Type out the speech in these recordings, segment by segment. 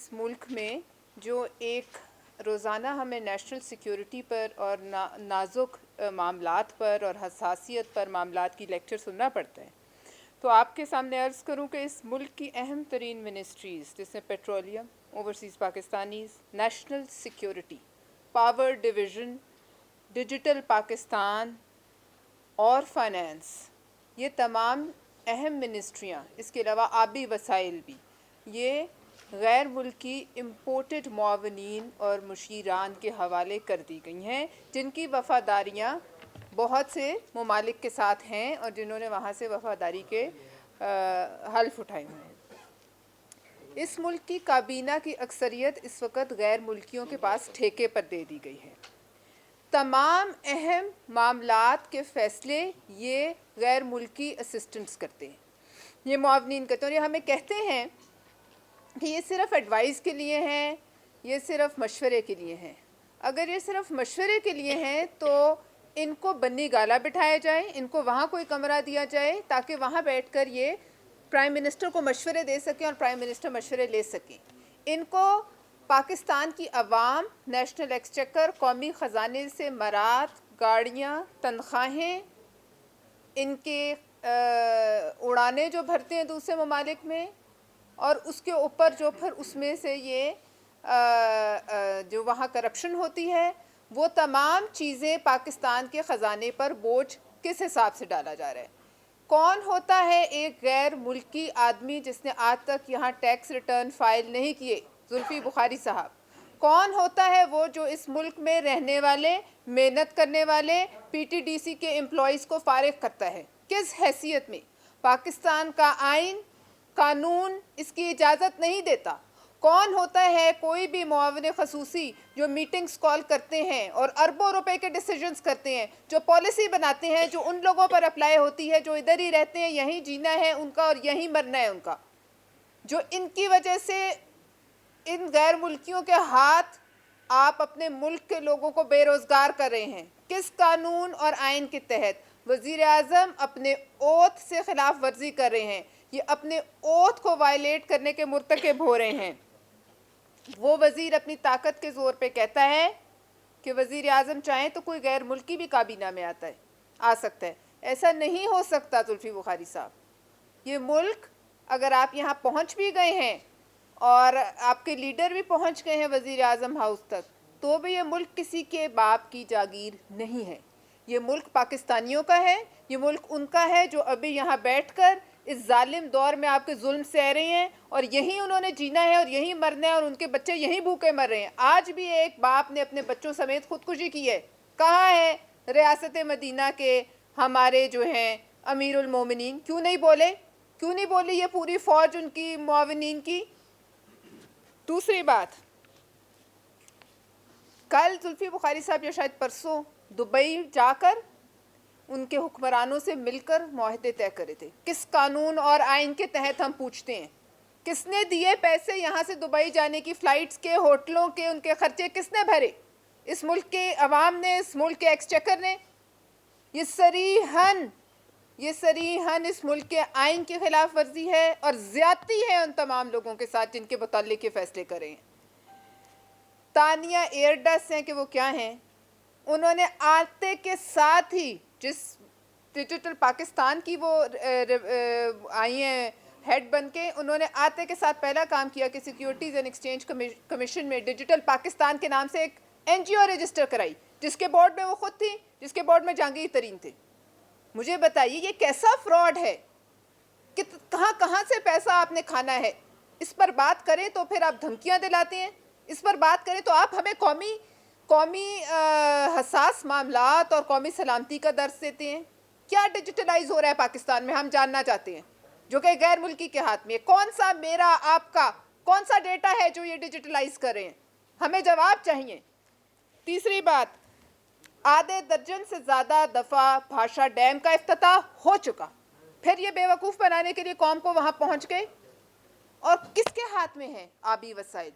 اس ملک میں جو ایک روزانہ ہمیں نیشنل سیکیورٹی پر اور نازک معاملات پر اور حساسیت پر معاملات کی لیکچر سننا پڑتا ہے، تو آپ کے سامنے عرض کروں کہ اس ملک کی اہم ترین منسٹریز جس میں petroleum, overseas Pakistanis, national security, power division, digital Pakistan اور فائنانس، یہ تمام اہم منسٹریاں، اس کے علاوہ آبی وسائل بھی، یہ غیر ملکی امپورٹڈ معاونین اور مشیران کے حوالے کر دی گئی ہیں، جن کی وفاداریاں بہت سے ممالک کے ساتھ ہیں اور جنہوں نے وہاں سے وفاداری کے حلف اٹھائے ہوئے ہیں۔ اس ملک کی کابینہ کی اکثریت اس وقت غیر ملکیوں کے پاس ٹھیکے پر دے دی گئی ہے۔ تمام اہم معاملات کے فیصلے یہ غیر ملکی اسسٹنٹس کرتے ہیں، یہ معاونین کرتے ہیں، اور یہ ہمیں کہتے ہیں کہ یہ صرف ایڈوائز کے لیے ہیں، یہ صرف مشورے کے لیے ہیں۔ اگر یہ صرف مشورے کے لیے ہیں تو ان کو بنی گالا بٹھایا جائے، ان کو وہاں کوئی کمرہ دیا جائے تاکہ وہاں بیٹھ کر یہ پرائم منسٹر کو مشورے دے سکیں اور پرائم منسٹر مشورے لے سکیں۔ ان کو پاکستان کی عوام، نیشنل ایکسچیکر، قومی خزانے سے مراد، گاڑیاں، تنخواہیں، ان کے اڑانے جو بھرتے ہیں دوسرے ممالک میں، اور اس کے اوپر جو پھر اس میں سے یہ جو وہاں کرپشن ہوتی ہے، وہ تمام چیزیں پاکستان کے خزانے پر بوجھ کس حساب سے ڈالا جا رہا ہے۔ کون ہوتا ہے ایک غیر ملکی آدمی جس نے آج تک یہاں ٹیکس ریٹرن فائل نہیں کیے؟ زلفی بخاری صاحب۔ کون ہوتا ہے وہ جو اس ملک میں رہنے والے، محنت کرنے والے پی ٹی ڈی سی کے امپلائیز کو فارغ کرتا ہے؟ کس حیثیت میں؟ پاکستان کا آئین، قانون اس کی اجازت نہیں دیتا۔ کون ہوتا ہے کوئی بھی معاون خصوصی جو میٹنگز کال کرتے ہیں اور اربوں روپے کے ڈیسیجنز کرتے ہیں، جو پالیسی بناتے ہیں جو ان لوگوں پر اپلائی ہوتی ہے جو ادھر ہی رہتے ہیں، یہیں جینا ہے ان کا اور یہیں مرنا ہے ان کا، جو ان کی وجہ سے ان غیر ملکیوں کے ہاتھ آپ اپنے ملک کے لوگوں کو بے روزگار کر رہے ہیں؟ کس قانون اور آئین کے تحت؟ وزیر اعظم اپنے اوتھ سے خلاف ورزی کر رہے ہیں، یہ اپنے اوتھ کو وائلیٹ کرنے کے مرتکب ہو رہے ہیں۔ وہ وزیر اپنی طاقت کے زور پہ کہتا ہے کہ وزیر اعظم چاہیں تو کوئی غیر ملکی بھی کابینہ میں آ سکتا ہے۔ ایسا نہیں ہو سکتا زلفی بخاری صاحب۔ یہ ملک، اگر آپ یہاں پہنچ بھی گئے ہیں اور آپ کے لیڈر بھی پہنچ گئے ہیں وزیر اعظم ہاؤس تک، تو بھی یہ ملک کسی کے باپ کی جاگیر نہیں ہے۔ یہ ملک پاکستانیوں کا ہے، یہ ملک ان کا ہے جو ابھی یہاں بیٹھ کر اس ظالم دور میں آپ کے ظلم سہ رہے ہیں، اور یہیں انہوں نے جینا ہے اور یہیں مرنا ہے، اور ان کے بچے یہیں بھوکے مر رہے ہیں۔ آج بھی ایک باپ نے اپنے بچوں سمیت خودکشی کی ہے۔ کہاں ہے ریاست مدینہ کے ہمارے جو ہیں امیر المومنین؟ کیوں نہیں بولے؟ کیوں نہیں بولی یہ پوری فوج ان کی معاونین کی؟ دوسری بات، کل زلفی بخاری صاحب یا شاید پرسوں دبئی جا کر ان کے حکمرانوں سے مل کر معاہدے طے کرے تھے۔ کس قانون اور آئین کے تحت ہم پوچھتے ہیں؟ کس نے دیے پیسے یہاں سے دبئی جانے کی فلائٹس کے، ہوٹلوں کے، ان کے خرچے کس نے بھرے؟ اس ملک کے عوام نے، اس ملک کے ایکسچیکر نے۔ یہ صریحاً اس ملک کے آئین کی خلاف ورزی ہے اور زیادتی ہے ان تمام لوگوں کے ساتھ جن کے متعلق یہ فیصلے کرے ہیں۔ تانیہ ایئرڈس ہیں کہ وہ کیا ہیں؟ انہوں نے آتے کے ساتھ ہی، جس ڈیجیٹل پاکستان کی وہ آئی ہیں ہیڈ بن کے، انہوں نے آتے کے ساتھ پہلا کام کیا کہ سیکیورٹیز اینڈ ایکسچینج کمیشن میں ڈیجیٹل پاکستان کے نام سے ایک این جی او رجسٹر کرائی، جس کے بورڈ میں وہ خود تھی، جس کے بورڈ میں جہانگیر ترین تھے۔ مجھے بتائیے یہ کیسا فراڈ ہے کہ کہاں سے پیسہ آپ نے کھانا ہے؟ اس پر بات کریں تو پھر آپ دھمکیاں دلاتے ہیں، اس پر بات کریں تو آپ ہمیں قومی حساس معاملات اور قومی سلامتی کا درس دیتے ہیں۔ کیا ڈیجیٹلائز ہو رہا ہے پاکستان میں؟ ہم جاننا چاہتے ہیں، جو کہ غیر ملکی کے ہاتھ میں۔ کون سا میرا، آپ کا کون سا ڈیٹا ہے جو یہ ڈیجیٹلائز کر رہے ہیں؟ ہمیں جواب چاہیے۔ تیسری بات، آدھے درجن سے زیادہ دفعہ بھاشا ڈیم کا افتتاح ہو چکا، پھر یہ بے وقوف بنانے کے لیے قوم کو وہاں پہنچ گئے، اور کس کے ہاتھ میں ہے آبی وسائل؟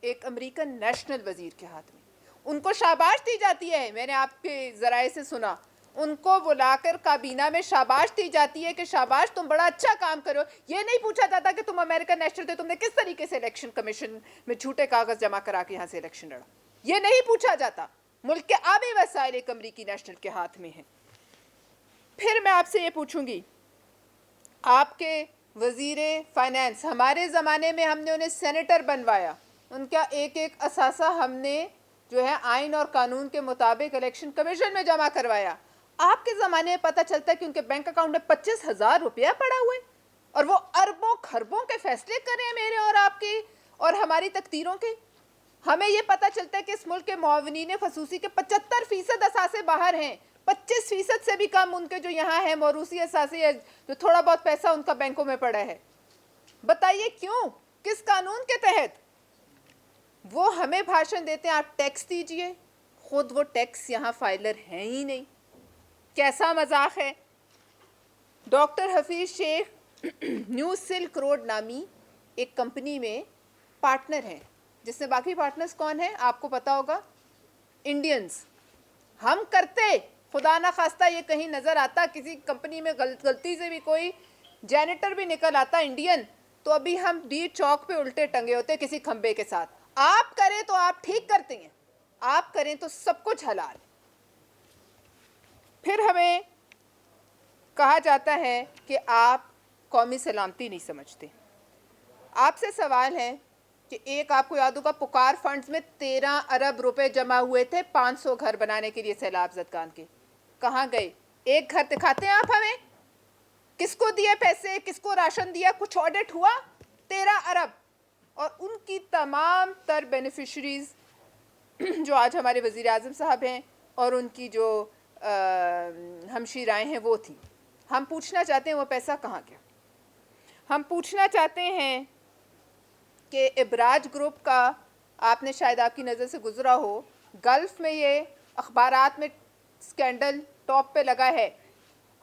ایک امریکن نیشنل وزیر کے ہاتھ میں۔ ان کو شاباش دی جاتی ہے، میں نے آپ کے ذرائع سے سنا، ان کو بلا کر کابینہ میں شاباش دی جاتی ہے کہ شاباش تم بڑا اچھا کام کرو. یہ نہیں پوچھا جاتا کہ تم امریکن نیشنل تھے, تم نے کس طریقے سے الیکشن کمیشن میں جھوٹے کاغذ جمع کرا کے یہاں سے الیکشن لڑا. یہ نہیں پوچھا جاتا. ملک کے آبی وسائل ایک امریکی نیشنل کے ہاتھ میں ہیں. پھر میں آپ سے یہ پوچھوں گی, آپ کے وزیر فائنانس, ہمارے زمانے میں ہم نے انہیں سینیٹر بنوایا, ان کا ایک ایک اثاثہ ہم نے جو ہے آئین اور قانون کے مطابق الیکشن کمیشن میں جمع کروایا. آپ کے زمانے میں پتہ چلتا ہے کہ ان کے بینک اکاؤنٹ میں 25,000 روپیہ پڑا ہوئے, اور وہ اربوں خربوں کے فیصلے کر رہے ہیں میرے اور آپ کے اور ہماری تقدیروں کے. ہمیں یہ پتہ چلتا ہے کہ اس ملک کے معاونین خصوصی کے 75% اثاثے باہر ہیں, 25% سے بھی کم ان کے جو یہاں ہیں موروثی اثاثے ہیں, جو تھوڑا بہت پیسہ ان کا بینکوں میں پڑا ہے. بتائیے کیوں, کس قانون کے تحت؟ وہ ہمیں بھاشن دیتے ہیں آپ ٹیکس دیجئے, خود وہ ٹیکس یہاں فائلر ہیں ہی نہیں. کیسا مذاق ہے. ڈاکٹر حفیظ شیخ نیو سلک روڈ نامی ایک کمپنی میں پارٹنر ہیں, جس میں باقی پارٹنرز کون ہیں آپ کو پتا ہوگا, انڈینز. ہم کرتے, خدا نہ خواستہ یہ کہیں نظر آتا کسی کمپنی میں غلطی سے بھی کوئی جینیٹر بھی نکل آتا انڈین, تو ابھی ہم ڈی چوک پہ الٹے ٹنگے ہوتے کسی کھمبے کے ساتھ. آپ کریں تو آپ ٹھیک کرتے ہیں, آپ کریں تو سب کچھ حلال. پھر ہمیں کہا جاتا ہے کہ آپ قومی سلامتی نہیں سمجھتے. آپ سے سوال ہے کہ ایک آپ کو یاد ہوگا پکار فنڈز میں 13 ارب روپے جمع ہوئے تھے 500 گھر بنانے کے لیے سیلاب زدگان کے. کہاں گئے؟ ایک گھر دکھاتے ہیں آپ ہمیں؟ کس کو دیے پیسے, کس کو راشن دیا, کچھ آڈٹ ہوا؟ 13 ارب. اور ان کی تمام تر بینیفیشریز جو آج ہمارے وزیر اعظم صاحب ہیں اور ان کی جو ہمشیرائیں ہیں وہ تھیں. ہم پوچھنا چاہتے ہیں وہ پیسہ کہاں گیا. ہم پوچھنا چاہتے ہیں کہ ابراج گروپ کا, آپ نے شاید آپ کی نظر سے گزرا ہو, گلف میں یہ اخبارات میں سکینڈل ٹاپ پہ لگا ہے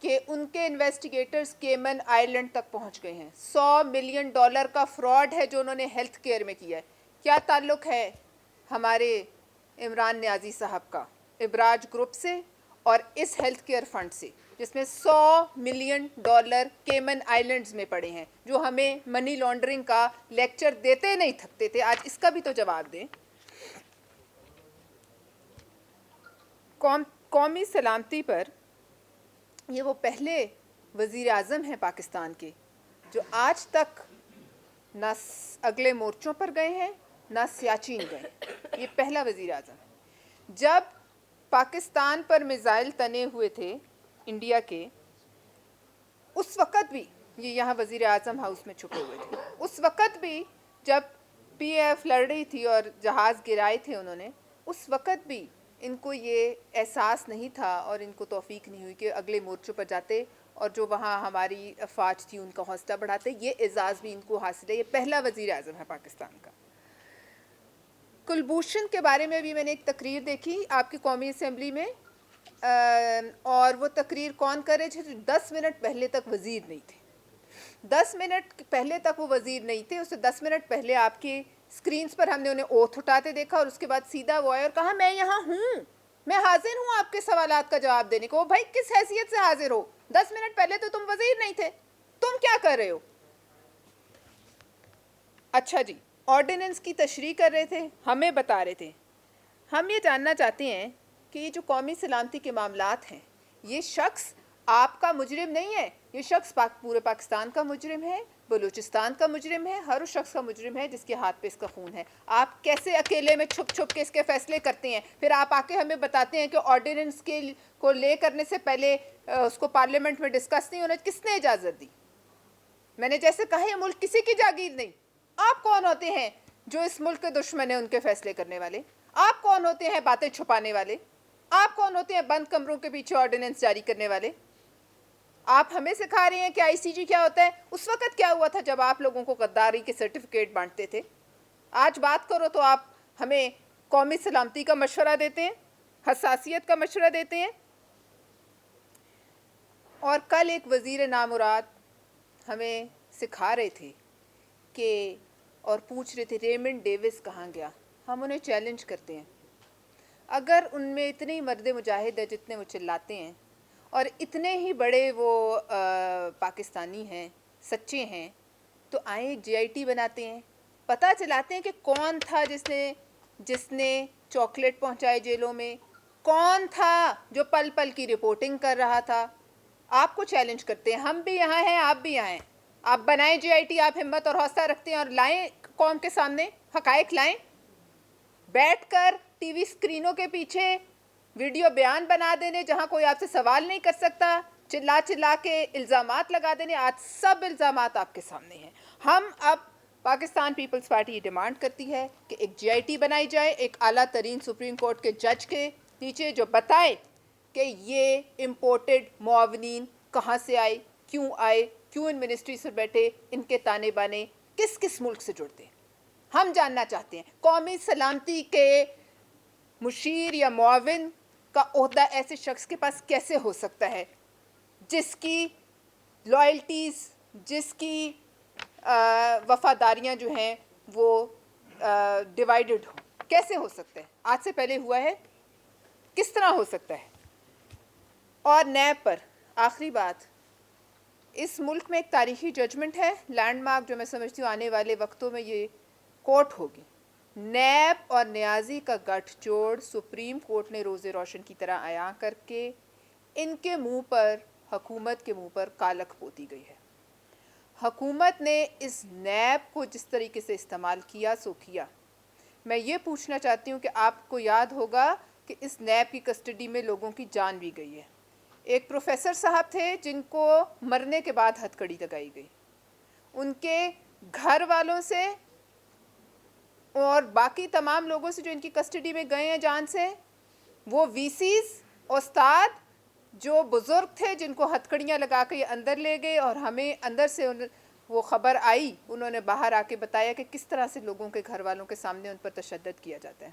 کہ ان کے انویسٹیگیٹرز کیمن آئیلینڈ تک پہنچ گئے ہیں. $100 ملین کا فراڈ ہے جو انہوں نے ہیلتھ کیئر میں کیا ہے. کیا تعلق ہے ہمارے عمران نیازی صاحب کا ابراج گروپ سے اور اس ہیلتھ کیئر فنڈ سے, جس میں $100 ملین کیمن آئیلینڈز میں پڑے ہیں, جو ہمیں منی لانڈرنگ کا لیکچر دیتے نہیں تھکتے تھے. آج اس کا بھی تو جواب دیں. قومی سلامتی پر یہ وہ پہلے وزیر اعظم ہیں پاکستان کے جو آج تک نہ اگلے مورچوں پر گئے ہیں نہ سیاچین گئے. یہ پہلا وزیر اعظم ہے. جب پاکستان پر میزائل تنے ہوئے تھے انڈیا کے, اس وقت بھی یہ یہاں وزیر اعظم ہاؤس میں چھپے ہوئے تھے. اس وقت بھی جب پی ایف لڑ رہی تھی اور جہاز گرائے تھے انہوں نے, اس وقت بھی ان کو یہ احساس نہیں تھا اور ان کو توفیق نہیں ہوئی کہ اگلے مورچوں پر جاتے اور جو وہاں ہماری افواج تھی ان کا حوصلہ بڑھاتے. یہ اعزاز بھی ان کو حاصل ہے. یہ پہلا وزیر اعظم ہے پاکستان کا. کلبھوشن کے بارے میں بھی میں نے ایک تقریر دیکھی آپ کی قومی اسمبلی میں, اور وہ تقریر کون کر رہے تھے؟ 10 منٹ پہلے تک وزیر نہیں تھے. 10 منٹ پہلے تک وہ وزیر نہیں تھے. اس سے 10 منٹ پہلے آپ کی اسکرینز پر ہم نے انہیں اوتھ اٹھاتے دیکھا, اور اس کے بعد سیدھا وہ آئے اور کہا میں یہاں ہوں, میں حاضر ہوں آپ کے سوالات کا جواب دینے کو. بھائی کس حیثیت سے حاضر ہو؟ 10 منٹ پہلے تو تم وزیر نہیں تھے, تم کیا کر رہے ہو؟ اچھا جی, آرڈیننس کی تشریح کر رہے تھے, ہمیں بتا رہے تھے. ہم یہ جاننا چاہتے ہیں کہ یہ جو قومی سلامتی کے معاملات ہیں, یہ شخص آپ کا مجرم نہیں ہے, یہ شخص پورے پاکستان کا مجرم ہے, بلوچستان کا مجرم ہے, ہر اس شخص کا مجرم ہے جس کے ہاتھ پہ اس کا خون ہے. آپ کیسے اکیلے میں چھپ چھپ کے اس کے فیصلے کرتے ہیں؟ پھر آپ آ کے ہمیں بتاتے ہیں کہ آرڈیننس کو لے کرنے سے پہلے اس کو پارلیمنٹ میں ڈسکس نہیں ہونا. کس نے اجازت دی؟ میں نے جیسے کہا یہ ملک کسی کی جاگیر نہیں. آپ کون ہوتے ہیں جو اس ملک کے دشمن ہیں ان کے فیصلے کرنے والے؟ آپ کون ہوتے ہیں باتیں چھپانے والے؟ آپ کون ہوتے ہیں بند کمروں کے پیچھے آرڈیننس جاری کرنے والے؟ آپ ہمیں سکھا رہے ہیں کہ آئی سی جی کیا ہوتا ہے. اس وقت کیا ہوا تھا جب آپ لوگوں کو غداری کے سرٹیفکیٹ بانٹتے تھے؟ آج بات کرو تو آپ ہمیں قومی سلامتی کا مشورہ دیتے ہیں, حساسیت کا مشورہ دیتے ہیں. اور کل ایک وزیر نامراد ہمیں سکھا رہے تھے کہ اور پوچھ رہے تھے ریمنڈ ڈیوس کہاں گیا. ہم انہیں چیلنج کرتے ہیں, اگر ان میں اتنی مرد مجاہد ہے جتنے وہ چلاتے ہیں, اور اتنے ہی بڑے وہ پاکستانی ہیں، سچے ہیں، تو آئیں ایک GIT بناتے ہیں، پتہ چلاتے ہیں کہ کون تھا جس نے چاکلیٹ پہنچائے جیلوں میں، کون تھا جو پل پل کی رپورٹنگ کر رہا تھا. آپ کو چیلنج کرتے ہیں، ہم بھی یہاں ہیں، آپ بھی یہاں ہیں، آپ بنائیں GIT، آپ ہمت اور حوصلہ رکھتے ہیں اور لائیں قوم کے سامنے حقائق لائیں. بیٹھ کر ٹی وی اسکرینوں کے پیچھے ویڈیو بیان بنا دینے جہاں کوئی آپ سے سوال نہیں کر سکتا، چلا چلا کے الزامات لگا دینے، آج سب الزامات آپ کے سامنے ہیں. ہم اب پاکستان پیپلز پارٹی یہ ڈیمانڈ کرتی ہے کہ ایک GIT بنائی جائے ایک اعلیٰ ترین سپریم کورٹ کے جج کے نیچے، جو بتائے کہ یہ امپورٹڈ معاونین کہاں سے آئے، کیوں ان منسٹری سے بیٹھے، ان کے تانے بانے کس کس ملک سے جڑتے ہیں. ہم جاننا چاہتے ہیں قومی سلامتی کے مشیر یا معاون کا عہدہ ایسے شخص کے پاس کیسے ہو سکتا ہے جس کی لائلٹیز، جس کی وفاداریاں جو ہیں وہ ڈیوائیڈڈ ہوں. کیسے ہو سکتا ہے؟ آج سے پہلے ہوا ہے؟ کس طرح ہو سکتا ہے؟ اور نیب پر آخری بات، اس ملک میں ایک تاریخی ججمنٹ ہے، لینڈ مارک، جو میں سمجھتی ہوں آنے والے وقتوں میں یہ کورٹ ہوگی. نیب اور نیازی کا گٹھ جوڑ سپریم کورٹ نے روز روشن کی طرح عیاں کر کے ان کے منہ پر، حکومت کے منہ پر کالک پوتی گئی ہے. حکومت نے اس نیب کو جس طریقے سے استعمال کیا سو کیا. میں یہ پوچھنا چاہتی ہوں کہ آپ کو یاد ہوگا کہ اس نیب کی کسٹڈی میں لوگوں کی جان بھی گئی ہے. ایک پروفیسر صاحب تھے جن کو مرنے کے بعد ہتھکڑی لگائی گئی. ان کے گھر والوں سے اور باقی تمام لوگوں سے جو ان کی کسٹڈی میں گئے ہیں جان سے، وہ VCs، استاد جو بزرگ تھے جن کو ہتھکڑیاں لگا کے یہ اندر لے گئے، اور ہمیں اندر سے وہ خبر آئی، انہوں نے باہر آ کے بتایا کہ کس طرح سے لوگوں کے گھر والوں کے سامنے ان پر تشدد کیا جاتا ہے.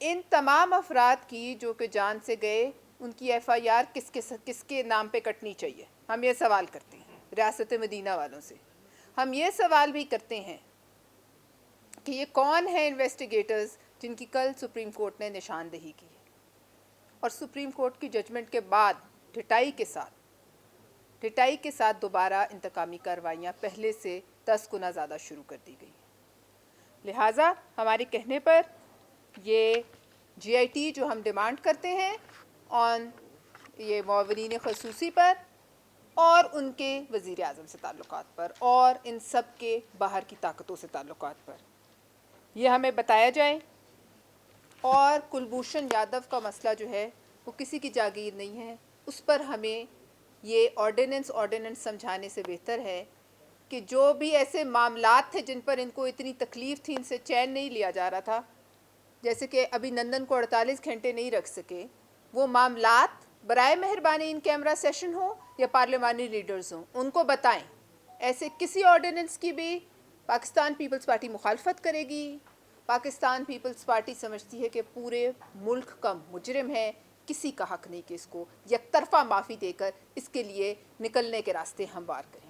ان تمام افراد کی جو کہ جان سے گئے، ان کی FIR کس کے نام پہ کٹنی چاہیے؟ ہم یہ سوال کرتے ہیں ریاست مدینہ والوں سے. ہم یہ سوال بھی کرتے ہیں کہ یہ کون ہیں انویسٹیگیٹرز جن کی کل سپریم کورٹ نے نشاندہی کی ہے، اور سپریم کورٹ کی ججمنٹ کے بعد ڈھٹائی کے ساتھ دوبارہ انتقامی کارروائیاں پہلے سے 10 گنا زیادہ شروع کر دی گئی. لہٰذا ہمارے کہنے پر یہ GIT جو ہم ڈیمانڈ کرتے ہیں آن یہ معاونین خصوصی پر اور ان کے وزیر اعظم سے تعلقات پر اور ان سب کے باہر کی طاقتوں سے تعلقات پر، یہ ہمیں بتایا جائے. اور کلبھوشن یادو کا مسئلہ جو ہے وہ کسی کی جاگیر نہیں ہے، اس پر ہمیں یہ آرڈیننس سمجھانے سے بہتر ہے کہ جو بھی ایسے معاملات تھے جن پر ان کو اتنی تکلیف تھی، ان سے چین نہیں لیا جا رہا تھا، جیسے کہ ابھی نندن کو 48 گھنٹے نہیں رکھ سکے، وہ معاملات برائے مہربانی ان کیمرہ سیشن ہوں یا پارلیمانی لیڈرز ہوں، ان کو بتائیں. ایسے کسی آرڈیننس کی بھی پاکستان پیپلز پارٹی مخالفت کرے گی. پاکستان پیپلز پارٹی سمجھتی ہے کہ پورے ملک کا مجرم ہے، کسی کا حق نہیں کہ اس کو یک طرفہ معافی دے کر اس کے لیے نکلنے کے راستے ہموار کریں.